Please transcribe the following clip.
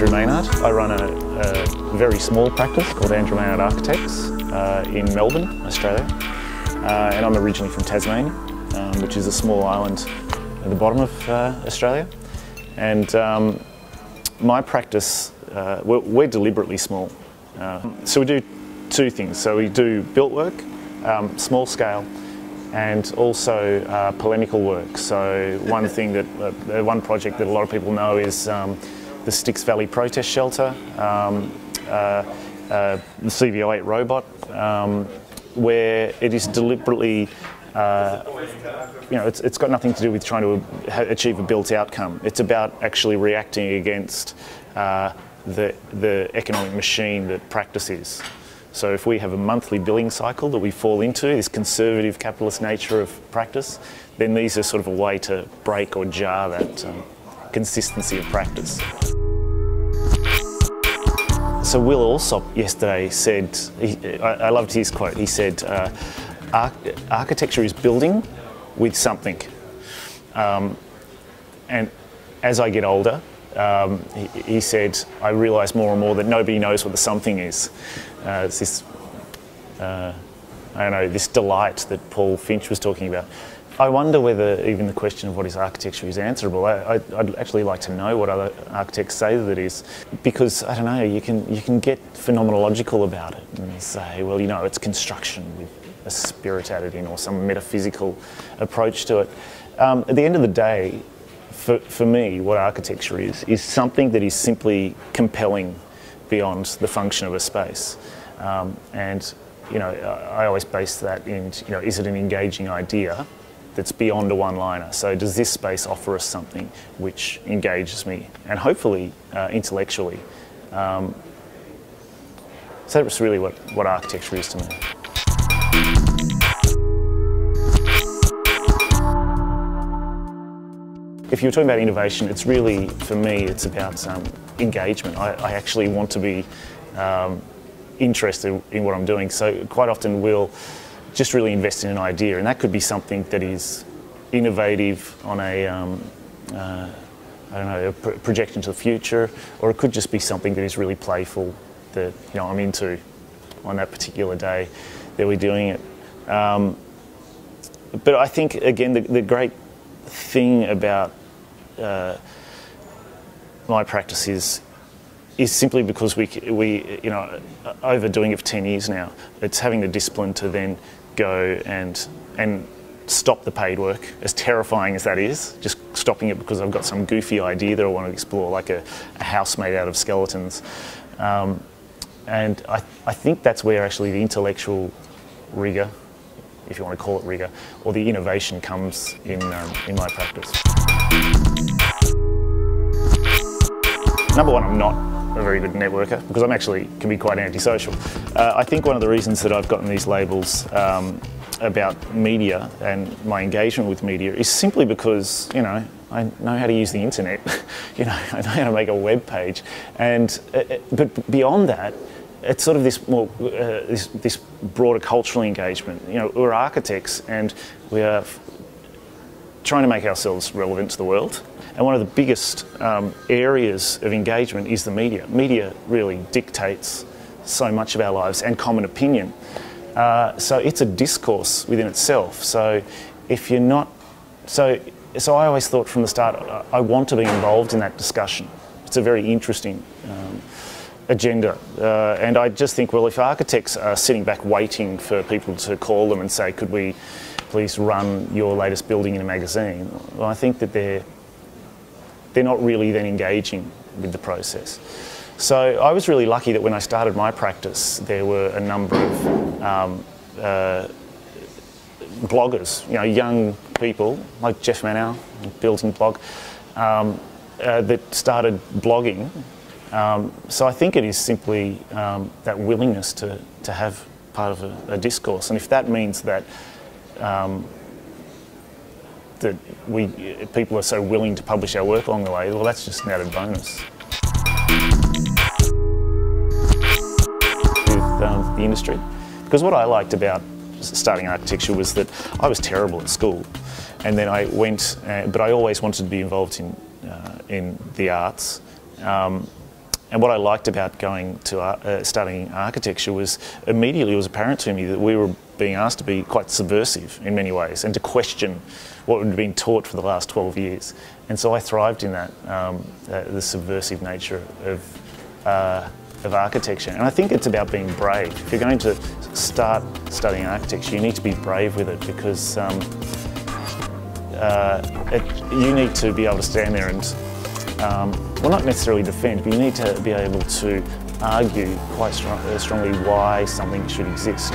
Andrew Maynard. I run a very small practice called Andrew Maynard Architects in Melbourne, Australia. And I'm originally from Tasmania, which is a small island at the bottom of Australia. And my practice, we're deliberately small. So we do two things. So we do built work, small scale, and also polemical work. So one thing that, one project that a lot of people know is the Styx Valley protest shelter, the CV08 robot, where it is deliberately, it's got nothing to do with trying to achieve a built outcome. It's about actually reacting against the economic machine that practice is. So if we have a monthly billing cycle that we fall into, this conservative capitalist nature of practice, then these are sort of a way to break or jar that consistency of practice. So Will Alsop yesterday said, I loved his quote, he said, architecture is building with something. And as I get older, he said, I realise more and more that nobody knows what the something is. It's this, I don't know, this delight that Paul Finch was talking about. I wonder whether even the question of what is architecture is answerable. I'd actually like to know what other architects say that it is, because I don't know, you can get phenomenological about it and say, well, you know, it's construction with a spirit added in or some metaphysical approach to it. At the end of the day, for me, what architecture is something that is simply compelling beyond the function of a space. And, you know, I always base that in, you know, is it an engaging idea that's beyond a one-liner? So does this space offer us something which engages me, and hopefully intellectually? So that's really what architecture is to me. If you're talking about innovation, it's really, for me, it's about engagement. I actually want to be interested in what I'm doing. So quite often we'll just really invest in an idea, and that could be something that is innovative on a, I don't know, a projection to the future, or it could just be something that is really playful that, you know, I'm into on that particular day that we're doing it. But I think, again, the great thing about my practice is simply because we, you know, over doing it for 10 years now, it's having the discipline to then go and stop the paid work, as terrifying as that is, just stopping it because I've got some goofy idea that I want to explore, like a house made out of skeletons. And I think that's where actually the intellectual rigour, if you want to call it rigour, or the innovation comes in my practice. Number one, I'm not a very good networker because I'm actually can be quite antisocial. I think one of the reasons that I've gotten these labels about media and my engagement with media is simply because, you know, I know how to use the internet. You know, I know how to make a web page, and but beyond that, it's sort of this more this broader cultural engagement. You know, we're architects and we are trying to make ourselves relevant to the world. And one of the biggest areas of engagement is the media. Media really dictates so much of our lives and common opinion. So it's a discourse within itself. So if you're not, so I always thought from the start, I want to be involved in that discussion. It's a very interesting agenda. And I just think, well, if architects are sitting back waiting for people to call them and say, could we please run your latest building in a magazine? Well, I think that they're not really then engaging with the process. So I was really lucky that when I started my practice, there were a number of bloggers, you know, young people like Jeff Manow, building blog, that started blogging. So I think it is simply that willingness to have part of a discourse, and if that means that that people are so willing to publish our work along the way, well, that's just an added bonus. With the industry, because what I liked about starting architecture was that I was terrible at school, and then I went, but I always wanted to be involved in the arts. And what I liked about going to studying architecture was immediately it was apparent to me that we were being asked to be quite subversive in many ways and to question what had been taught for the last 12 years. And so I thrived in that, the subversive nature of architecture. And I think it's about being brave. If you're going to start studying architecture, you need to be brave with it, because you need to be able to stand there and, well, not necessarily defend, but you need to be able to argue quite strongly why something should exist.